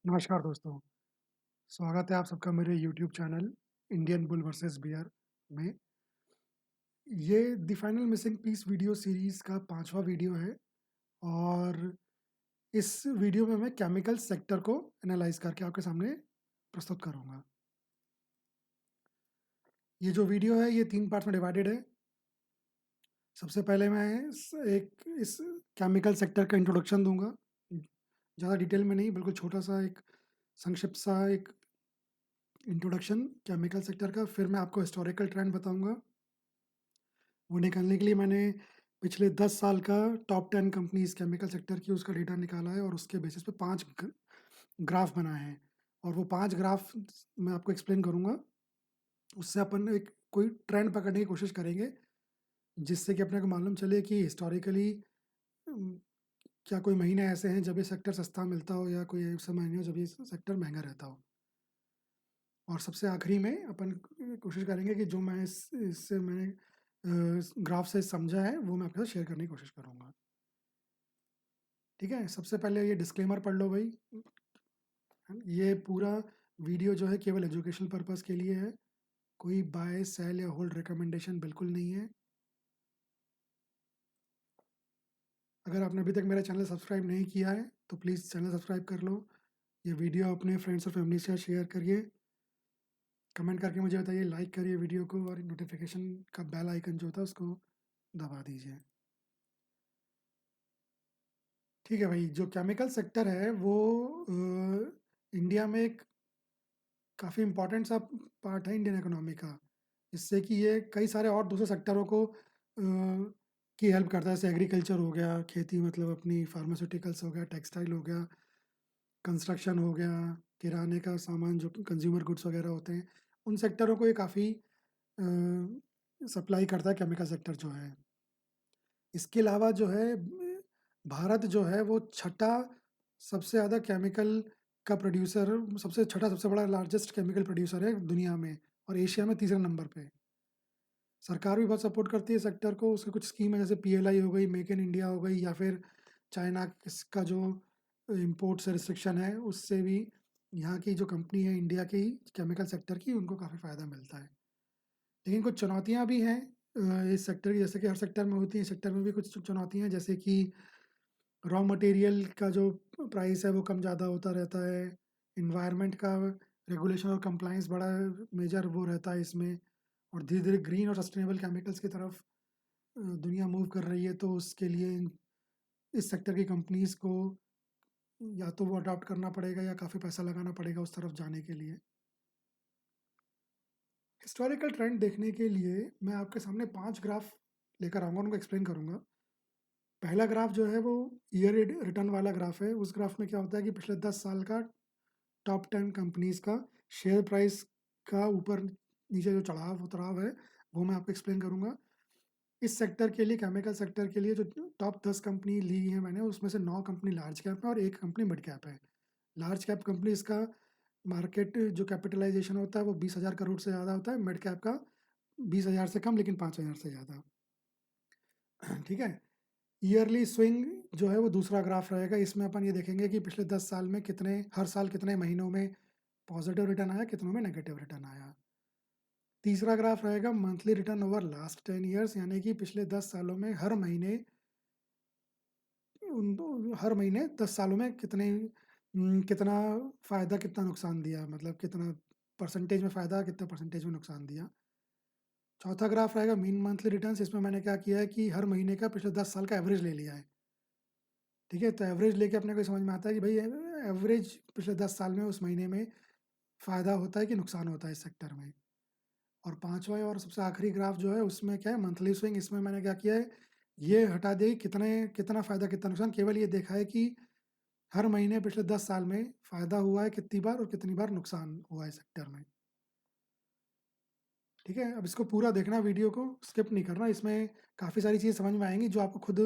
नमस्कार दोस्तों, स्वागत है आप सबका मेरे YouTube channel Indian bull versus bear में। ये the final missing piece video series का 5वां वीडियो है और इस वीडियो में मैं केमिकल सेक्टर को एनालाइज़ करके आपके सामने प्रस्तुत करूँगा। ये जो वीडियो है ये 3 पार्ट्स में डिवाइडेड है। सबसे पहले मैं इस केमिकल सेक्टर का इंट्रोडक्शन दूँगा। ज़्यादा डिटेल में नहीं, बिल्कुल छोटा-सा एक संक्षिप्त सा एक इंट्रोडक्शन केमिकल सेक्टर का। फिर मैं आपको हिस्टोरिकल ट्रेंड बताऊँगा। वो निकालने के लिए मैंने पिछले 10 साल का टॉप 10 कंपनीज़ केमिकल सेक्टर की उसका डेटा निकाला है और उसके बेसिस पे 5 ग्राफ बनाए हैं और वो 5 ग्राफ मैं आपको एक्सप्लेन करूँगा। उससे अपन एक कोई ट्रेंड पकड़ने की कोशिश करेंगे, जिससे कि अपने को मालूम चले कि हिस्टोरिकली उम, क्या कोई महीने ऐसे हैं जब ये सेक्टर सस्ता मिलता हो या कोई ऐसे महीने हो जब ये सेक्टर महँगा रहता हो। और सबसे आखिरी में अपन कोशिश करेंगे कि जो मैं इससे मैंने ग्राफ से समझा है वो मैं आपके साथ शेयर करने की कोशिश करूँगा। ठीक है? सबसे पहले ये डिस्क्लेमर पढ़ लो भाई। ये पूरा वीडियो जो है केवल एजुकेशनल पर्पज़ के लिए है। कोई बाय, सेल या होल्ड रिकमेंडेशन बिल्कुल नहीं है। अगर आपने अभी तक मेरा चैनल सब्सक्राइब नहीं किया है, तो प्लीज़ चैनल सब्सक्राइब कर लो। ये वीडियो अपने फ्रेंड्स और फैमिली के साथ शेयर करिए। कमेंट करके मुझे बताइए, लाइक करिए वीडियो को और नोटिफ़िकेशन का बेल आइकन जो होता है उसको दबा दीजिए। ठीक है भाई, जो केमिकल सेक्टर है वो इंडिया में एक काफ़ी इम्पोर्टेंट सा पार्ट है इंडियन इकोनॉमी का, जिससे कि ये कई सारे और दूसरे सेक्टरों को की हेल्प करता है। जैसे एग्रीकल्चर हो गया, खेती मतलब अपनी फार्मास्यूटिकल्स हो गया, टेक्सटाइल हो गया, कंस्ट्रक्शन हो गया, किराने का सामान जो कंज्यूमर गुड्स वगैरह होते हैं, उन सेक्टरों को ये काफ़ी सप्लाई करता है केमिकल सेक्टर जो है। इसके अलावा जो है भारत जो है वो छठा सबसे ज़्यादा केमिकल का प्रोड्यूसर, सबसे बड़ा लार्जेस्ट केमिकल प्रोड्यूसर है दुनिया में और एशिया में तीसरे नंबर पे। सरकार भी बहुत सपोर्ट करती है सेक्टर को, उसकी कुछ स्कीम है जैसे पीएलआई हो गई, मेक इन इंडिया हो गई या फिर चाइना का जो इम्पोर्ट से रिस्ट्रिक्शन है उससे भी यहाँ की जो कंपनी है इंडिया की केमिकल सेक्टर की उनको काफ़ी फ़ायदा मिलता है। लेकिन कुछ चुनौतियाँ भी हैं इस सेक्टर की, जैसे कि हर सेक्टर में होती हैं, सेक्टर में भी कुछ चुनौतियाँ हैं जैसे कि रॉ मटेरियल का जो प्राइस है वो कम ज़्यादा होता रहता है। एनवायरनमेंट का रेगुलेशन और कंप्लायंस बड़ा मेजर वो रहता है इसमें और धीरे-धीरे ग्रीन और सस्टेनेबल केमिकल्स की तरफ दुनिया मूव कर रही है, तो उसके लिए इस सेक्टर की कंपनीज़ को या तो वो अडॉप्ट करना पड़ेगा या काफ़ी पैसा लगाना पड़ेगा उस तरफ जाने के लिए। हिस्टोरिकल ट्रेंड देखने के लिए मैं आपके सामने 5 ग्राफ लेकर आऊँगा, उनको एक्सप्लेन करूँगा। पहला ग्राफ जो है वो ईयर रिटर्न वाला ग्राफ है। उस ग्राफ में क्या होता है कि पिछले 10 साल का टॉप 10 कंपनीज़ का शेयर प्राइस का ऊपर-नीचे जो चढ़ाव-उतराव है, वो मैं आपको एक्सप्लेन करूँगा। इस सेक्टर के लिए, केमिकल सेक्टर के लिए जो टॉप 10 कंपनी ली है मैंने, उसमें से 9 कंपनी लार्ज कैप है और 1 कंपनी मिड कैप है। लार्ज कैप कंपनीज़ का मार्केट जो कैपिटलाइज़ेशन होता है, वो 20,000 करोड़ से ज़्यादा होता है। मिड कैप का 20,000 से कम, लेकिन 5,000 से ज़्यादा। ठीक है? ईयरली स्विंग जो है वो दूसरा ग्राफ रहेगा। इसमें अपन ये देखेंगे कि पिछले 10 साल में हर साल कितने महीनों में पॉजिटिव रिटर्न आया, कितनों में नेगेटिव रिटर्न आया। तीसरा ग्राफ रहेगा monthly return over last 10 years, यानी कि पिछले 10 सालों में हर महीने 10 सालों में कितना फ़ायदा, कितना नुकसान दिया, मतलब कितना परसेंटेज में फ़ायदा, कितना परसेंटेज में नुकसान दिया। चौथा ग्राफ रहेगा मीन मंथली रिटर्न्स। इसमें मैंने क्या किया है कि हर महीने का पिछले 10 साल का एवरेज ले लिया है। ठीक है? तो एवरेज लेके अपने को समझ में आता है कि भई एवरेज पिछले 10 साल में उस महीने में फ़ायदा होता है कि नुकसान होता है इस सेक्टर में। और पाँचवाँ और सबसे आखिरी ग्राफ जो है उसमें क्या है मंथली स्विंग। इसमें मैंने क्या किया है, ये हटा दिया कि कितना फ़ायदा, कितना नुकसान, केवल ये देखा है कि हर महीने पिछले 10 साल में फ़ायदा हुआ है कितनी बार और कितनी बार नुकसान हुआ है सेक्टर में। ठीक है? अब इसको पूरा देखना, वीडियो को स्किप नहीं करना। इसमें काफ़ी सारी चीज़ें समझ में आएँगी जो आपको खुद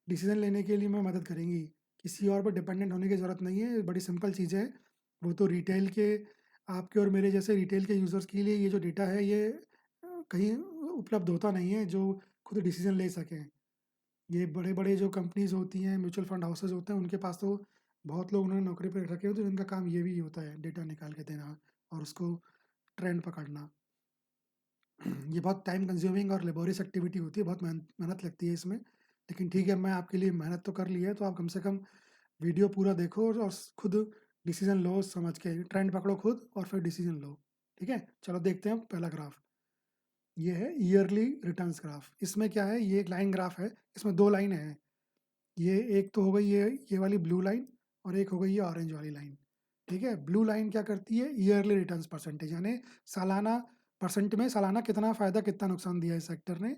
डिसीज़न लेने के लिए में मदद करेंगी। किसी और पर डिपेंडेंट होने की ज़रूरत नहीं है, बड़ी सिंपल चीज़ें हैं। वो तो रिटेल के आपके और मेरे जैसे रिटेल के यूज़र्स के लिए ये जो डेटा है ये कहीं उपलब्ध होता नहीं है जो खुद डिसीज़न ले सकें। ये बड़े-बड़े जो कंपनीज़ होती हैं, म्यूचुअल फंड हाउसेज़ होते हैं, उनके पास तो बहुत लोग उन्होंने नौकरी पे रखे होते हैं जिनका काम ये भी होता है डेटा निकाल के देना और उसको ट्रेंड पकड़ना। ये बहुत टाइम कंज्यूमिंग और लेबोरियस एक्टिविटी होती है, बहुत मेहनत लगती है इसमें, लेकिन ठीक है, मैं आपके लिए मेहनत तो कर ली है, तो आप कम से कम वीडियो पूरा देखो और खुद डिसीजन लो, समझ के ट्रेंड पकड़ो खुद और फिर डिसीजन लो। ठीक है, चलो देखते हैं पहला ग्राफ। ये है ईयरली रिटर्न्स ग्राफ। इसमें क्या है, ये एक लाइन ग्राफ है, इसमें दो लाइन है। ये एक तो हो गई ये वाली ब्लू लाइन और एक हो गई ये ऑरेंज वाली लाइन। ठीक है, ब्लू लाइन क्या करती है, ईयरली रिटर्न्स परसेंटेज, यानी सालाना परसेंट में सालाना कितना फ़ायदा कितना नुकसान दिया है इस सेक्टर ने।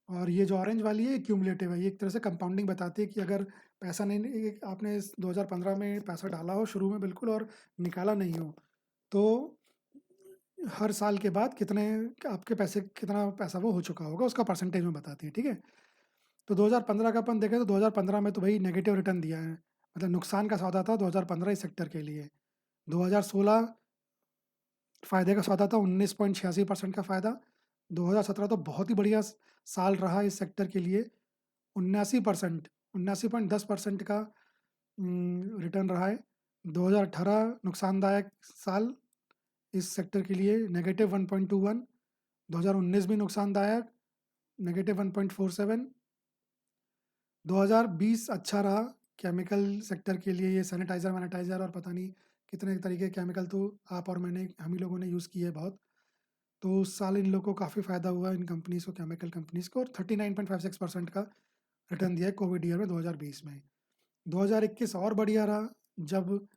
और ये जो ऑरेंज वाली है क्यूमुलेटिव है, ये एक तरह से कंपाउंडिंग बताती है कि अगर पैसा नहीं, आपने 2015 में पैसा डाला हो शुरू में बिल्कुल और निकाला नहीं हो, तो हर साल के बाद कितने आपके पैसे, कितना पैसा वो हो चुका होगा, उसका परसेंटेज में बताती है। ठीक है, तो 2015 का अपन देखें तो 2015 में तो भाई नेगेटिव रिटर्न दिया है, मतलब नुकसान का सौदा था 2015 इस सेक्टर के लिए। 2016 फ़ायदे का सौदा था, 19.86% का फ़ायदा। 2017 तो बहुत ही बढ़िया साल रहा इस सेक्टर के लिए, 79%, 79.10% का रिटर्न रहा है। 2018 नुकसानदायक साल इस सेक्टर के लिए, नेगेटिव 1.21। 2019 भी नुकसानदायक, नेगेटिव 1.47। 2020 अच्छा रहा केमिकल सेक्टर के लिए, ये सैनिटाइज़र वैनिटाइज़र और पता नहीं कितने तरीके के केमिकल तो आप और मैंने, हम ही लोगों ने यूज़ किए बहुत। तो उस साल इन लोगों को काफ़ी फ़ायदा हुआ, इन कंपनीज़ को, केमिकल कंपनीज़ को, और 39.56% का रिटर्न दिया है कोविड ईयर में 2020 में। 2021 और बढ़िया रहा, जब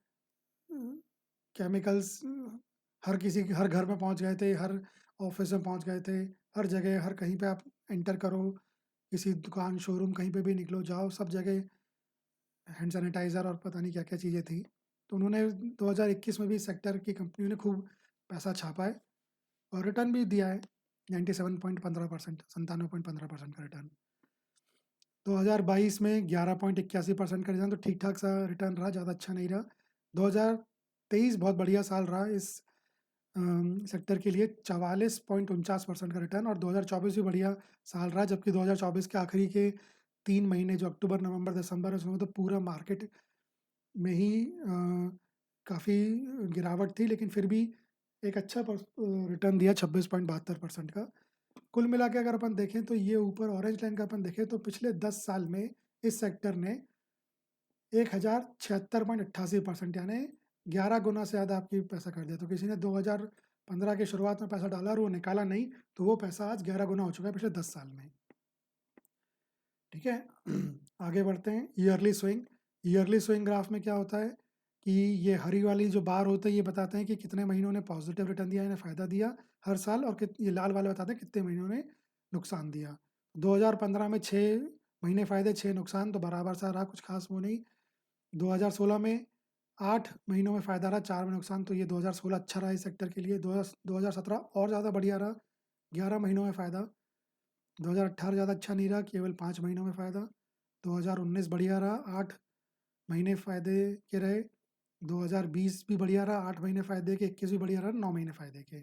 केमिकल्स हर किसी के हर घर में पहुंच गए थे, हर ऑफिस में पहुंच गए थे, हर जगह, हर कहीं पे आप एंटर करो, किसी दुकान शोरूम कहीं पे भी निकलो जाओ, सब जगह हैंड सैनिटाइज़र और पता नहीं क्या क्या चीज़ें थी। तो उन्होंने 2021 में भी सेक्टर की कंपनियों ने खूब पैसा छापा है और रिटर्न भी दिया है, 97.15%, 97.15% का रिटर्न। 2022 में 11.81% का रिटर्न, तो ठीक ठाक सा रिटर्न रहा, ज़्यादा अच्छा नहीं रहा। 2023 बहुत बढ़िया साल रहा इस सेक्टर के लिए, 44.49% का रिटर्न, और 2024 भी बढ़िया साल रहा, जबकि 2024 के आखिरी के 3 महीने जो अक्टूबर, नवंबर, दिसंबर है, उसमें तो पूरा मार्केट में ही काफ़ी गिरावट थी, लेकिन फिर भी एक अच्छा रिटर्न दिया 26.72% का। कुल मिला के अगर अपन देखें तो ये ऊपर ऑरेंज लाइन का अपन देखें तो पिछले 10 साल में इस सेक्टर ने 1076.88%, यानी 11 गुना से ज़्यादा आपकी पैसा कर दिया। तो किसी ने 2015 की शुरुआत में पैसा डाला और वो निकाला नहीं, तो वो पैसा आज 11 गुना हो चुका है पिछले 10 साल में। ठीक है, आगे बढ़ते हैं। Yearly swing. Yearly swing graph में क्या होता है कि ये हरी वाली जो बार होते हैं ये बताते हैं कि कितने महीनों ने पॉजिटिव रिटर्न दिया, यानी फ़ायदा दिया हर साल, और ये लाल वाले बताते हैं कितने महीनों ने नुकसान दिया। 2015 में 6 महीने फ़ायदे, 6 नुकसान, तो बराबर सा रहा, कुछ खास वो नहीं। 2016 में 8 महीनों में फ़ायदा रहा, 4 में नुकसान, तो ये 2016 अच्छा रहा इस सेक्टर के लिए। 2017 और ज़्यादा बढ़िया रहा, 11 महीनों में फ़ायदा। 2018 ज़्यादा अच्छा नहीं रहा, केवल 5 महीनों में फ़ायदा। 2019 बढ़िया रहा, 8 महीने फ़ायदे के रहे। 2020 भी बढ़िया रहा, 8 महीने फ़ायदे के। 21 भी बढ़िया रहा, 9 महीने फ़ायदे के।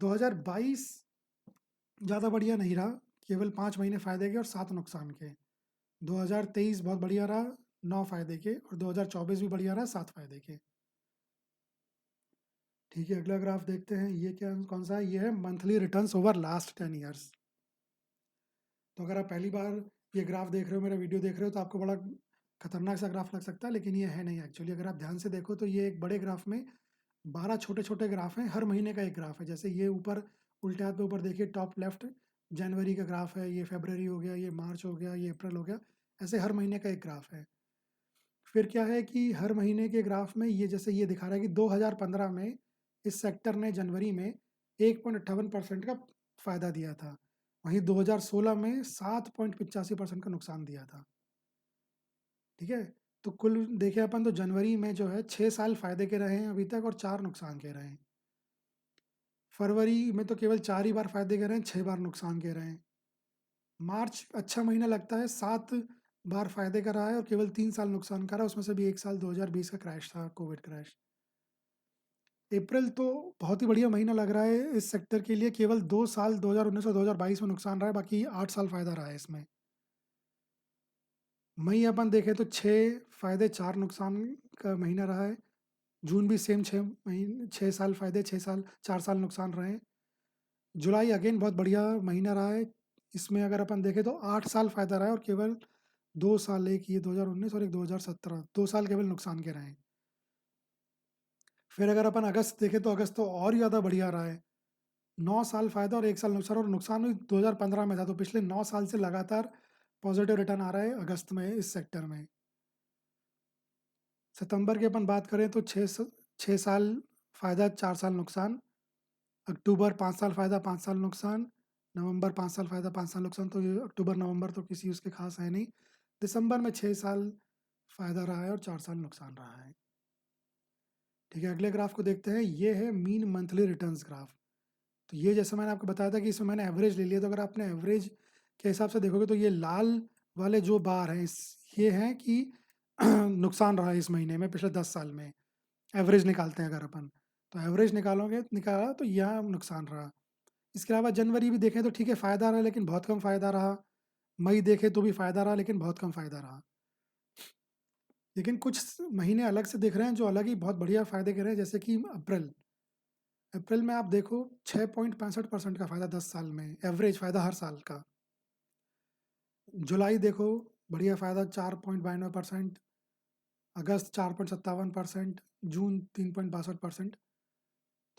2022 ज़्यादा बढ़िया नहीं रहा, केवल 5 महीने फ़ायदे के और 7 नुकसान के। 2023 बहुत बढ़िया रहा, 9 फ़ायदे के, और 2024 भी बढ़िया रहा, 7 फ़ायदे के। ठीक है, अगला ग्राफ देखते हैं, ये क्या, कौन सा है, ये है monthly returns over last 10 years. तो अगर आप पहली बार ये ग्राफ देख रहे हो, मेरा वीडियो देख रहे हो, तो आपको बड़ा खतरनाक सा ग्राफ लग सकता है, लेकिन ये है नहीं एक्चुअली। अगर आप ध्यान से देखो तो ये एक बड़े ग्राफ में 12 छोटे छोटे ग्राफ हैं, हर महीने का एक ग्राफ है। जैसे ये ऊपर उल्टे हाथ पे ऊपर देखिए, टॉप लेफ्ट जनवरी का ग्राफ है, ये फरवरी हो गया, ये मार्च हो गया, ये अप्रैल हो गया, ऐसे हर महीने का एक ग्राफ है। फिर क्या है कि हर महीने के ग्राफ में ये, जैसे ये दिखा रहा है कि 2015 में इस सेक्टर ने जनवरी में 1.58% का फ़ायदा दिया था, वहीं 2016 में 7.85% का नुकसान दिया था। ठीक है, तो कुल देखे अपन तो जनवरी में जो है 6 साल फ़ायदे के रहे हैं अभी तक और 4 नुकसान के रहे हैं। फरवरी में तो केवल 4 ही बार फ़ायदे के रहे हैं, 6 बार नुकसान के रहे हैं। मार्च अच्छा महीना लगता है, 7 बार फ़ायदे का रहा है और केवल 3 साल नुकसान का रहा, उसमें से भी 1 साल 2020 का क्रैश था, कोविड क्रैश। अप्रैल तो बहुत ही बढ़िया महीना लग रहा है इस सेक्टर के लिए, केवल 2 साल 2019 और 2022 में नुकसान रहा है, बाकी 8 साल फ़ायदा रहा है इसमें। मई अपन देखें तो 6 फ़ायदे 4 नुकसान का महीना रहा है। जून भी सेम 6 साल फ़ायदे 6 साल 4 साल नुकसान रहे हैं। जुलाई अगेन बहुत बढ़िया महीना रहा है। इसमें अगर अपन देखें तो 8 साल फ़ायदा रहा है और केवल 2 साल, एक ये 2019 और एक 2017, 2 साल केवल नुकसान के रहे हैं। फिर अगर अपन अगस्त देखें तो अगस्त तो और ही ज़्यादा बढ़िया रहा है। 9 साल फ़ायदा और 1 साल नुकसान, और नुकसान भी 2015 में था, तो पिछले 9 साल से लगातार पॉजिटिव रिटर्न आ रहा है अगस्त में इस सेक्टर में। सितंबर की अपन बात करें तो 6 साल फ़ायदा 4 साल नुकसान। अक्टूबर 5 साल फ़ायदा 5 साल नुकसान। नवंबर 5 साल फ़ायदा 5 साल नुकसान, तो ये अक्टूबर नवंबर तो किसी उसके खास है नहीं। दिसंबर में 6 साल फ़ायदा रहा है और 4 साल नुकसान रहा है। ठीक है, अगले ग्राफ को देखते हैं। ये है मीन मंथली रिटर्न्स ग्राफ। तो ये जैसे मैंने आपको बताया था कि इसमें मैंने एवरेज ले लिया, तो अगर आपने एवरेज के हिसाब से देखोगे तो ये लाल वाले जो बार हैं ये हैं कि नुकसान रहा है इस महीने में पिछले 10 साल में। एवरेज निकालते हैं अगर अपन, तो एवरेज निकाला तो यह नुकसान रहा। इसके अलावा जनवरी भी देखें तो ठीक है, फ़ायदा रहा लेकिन बहुत कम फ़ायदा रहा। मई देखें तो भी फ़ायदा रहा लेकिन बहुत कम फ़ायदा रहा। लेकिन कुछ महीने अलग से दिख रहे हैं जो अलग ही बहुत बढ़िया फ़ायदे के रहे हैं, जैसे कि अप्रैल। अप्रैल में आप देखो 6.65% का फ़ायदा 10 साल में, एवरेज फ़ायदा हर साल का। जुलाई देखो बढ़िया फ़ायदा 4.92%, अगस्त 4.57%, जून 3.62%।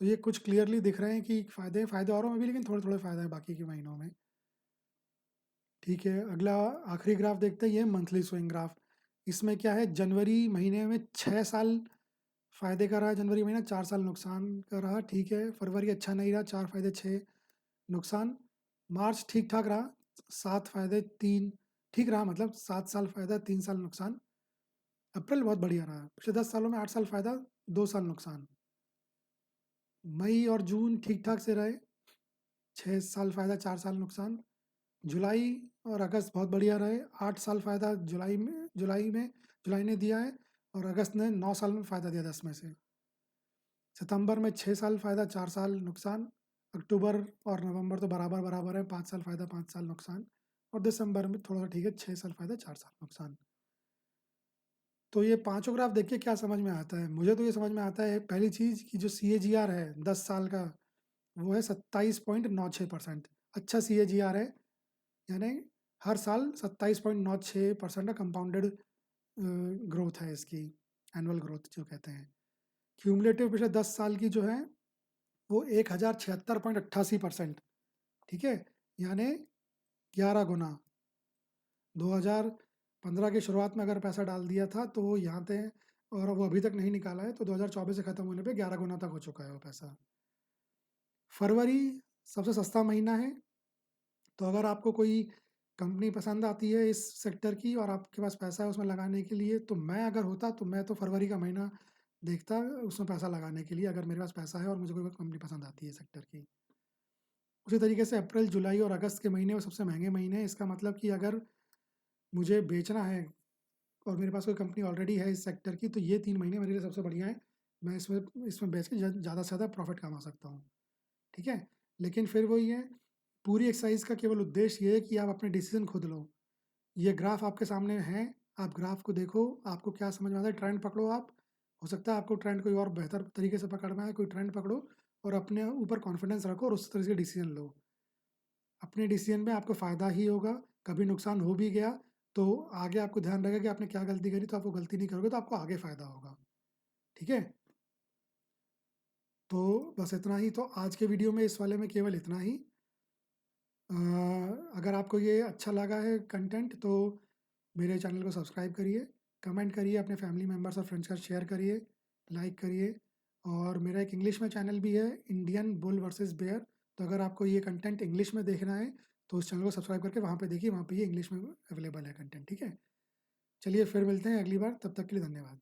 तो ये कुछ क्लियरली दिख रहे हैं कि फ़ायदे औरों में भी, लेकिन थोड़े-थोड़े फ़ायदे हैं बाकी के महीनों में। ठीक है, अगला आखिरी ग्राफ देखते हैं, ये मंथली स्विंग ग्राफ। इसमें क्या है, जनवरी महीने में 6 साल फ़ायदे का रहा, जनवरी महीना 4 साल नुकसान का रहा। ठीक है, फरवरी अच्छा नहीं रहा, 4 फ़ायदे 6 नुकसान। मार्च ठीक ठाक रहा, 7 फ़ायदे 3 ठीक रहा, मतलब 7 साल फ़ायदा 3 साल नुकसान। अप्रैल बहुत बढ़िया रहा, पिछले 10 सालों में 8 साल फ़ायदा 2 साल नुकसान। मई और जून ठीक ठाक से रहे, 6 साल फ़ायदा 4 साल नुकसान। जुलाई और अगस्त बहुत बढ़िया रहे, 8 साल फ़ायदा जुलाई ने दिया है, और अगस्त ने 9 साल में फ़ायदा दिया 10 में से। सितंबर में 6 साल फ़ायदा 4 साल नुकसान। अक्टूबर और नवंबर तो बराबर बराबर है, 5 साल फ़ायदा 5 साल नुकसान। और दिसंबर में थोड़ा सा ठीक है, 6 साल फ़ायदा 4 साल नुकसान। तो ये पांचों ग्राफ देख के क्या समझ में आता है? मुझे तो ये समझ में आता है, पहली चीज़ कि जो CAGR है 10 साल का, वो है 27.96%। अच्छा CAGR है, यानी हर साल 27.96% का कंपाउंडेड ग्रोथ है इसकी, एनुअल ग्रोथ जो कहते हैं। क्यूमुलेटिव पिछले 10 साल की जो है वो 1076.88%। ठीक है, यानी 11 गुना। 2015 की शुरुआत में अगर पैसा डाल दिया था तो वो यहाँ थे, और वो अभी तक नहीं निकाला है, तो 2024 से ख़त्म होने पे 11 गुना तक हो चुका है वो पैसा। फरवरी सबसे सस्ता महीना है, तो अगर आपको कोई कंपनी पसंद आती है इस सेक्टर की और आपके पास पैसा है उसमें लगाने के लिए, तो मैं अगर होता तो मैं तो फरवरी का महीना देखता उसमें पैसा लगाने के लिए, अगर मेरे पास पैसा है और मुझे कोई कंपनी पसंद आती है सेक्टर की। उसी तरीके से अप्रैल, जुलाई और अगस्त के महीने वो सबसे महंगे महीने हैं। इसका मतलब कि अगर मुझे बेचना है और मेरे पास कोई कंपनी ऑलरेडी है इस सेक्टर की, तो ये 3 महीने मेरे लिए सबसे बढ़िया है। मैं इसमें इसमें बेच के ज़्यादा से ज़्यादा प्रॉफिट कमा सकता हूँ। ठीक है, लेकिन फिर वही है, पूरी एक्सरसाइज का केवल उद्देश्य ये है कि आप अपने डिसीजन खुद लो। ये ग्राफ आपके सामने है, आप ग्राफ को देखो, आपको क्या समझ में आता है, ट्रेंड पकड़ो आप। हो सकता है आपको ट्रेंड कोई और बेहतर तरीके से पकड़ में आए, कोई ट्रेंड पकड़ो और अपने ऊपर कॉन्फिडेंस रखो और उस तरह से डिसीजन लो। अपने डिसीजन में आपको फ़ायदा ही होगा। कभी नुकसान हो भी गया तो आगे आपको ध्यान रहेगा कि आपने क्या गलती करी, तो आप वो गलती नहीं करोगे, तो आपको आगे फ़ायदा होगा। ठीक है, तो बस इतना ही। तो आज के वीडियो में इस वाले में केवल इतना ही। अगर आपको ये अच्छा लगा है कंटेंट, तो मेरे चैनल को सब्सक्राइब करिए, कमेंट करिए, अपने फैमिली मेम्बर्स और फ्रेंड्स का शेयर करिए, लाइक करिए। और मेरा एक इंग्लिश में चैनल भी है, इंडियन बुल वर्सेस बेयर। तो अगर आपको ये कंटेंट इंग्लिश में देखना है तो उस चैनल को सब्सक्राइब करके वहाँ पे देखिए, वहाँ पे ये इंग्लिश में अवेलेबल है कंटेंट। ठीक है, चलिए फिर मिलते हैं अगली बार, तब तक के लिए धन्यवाद।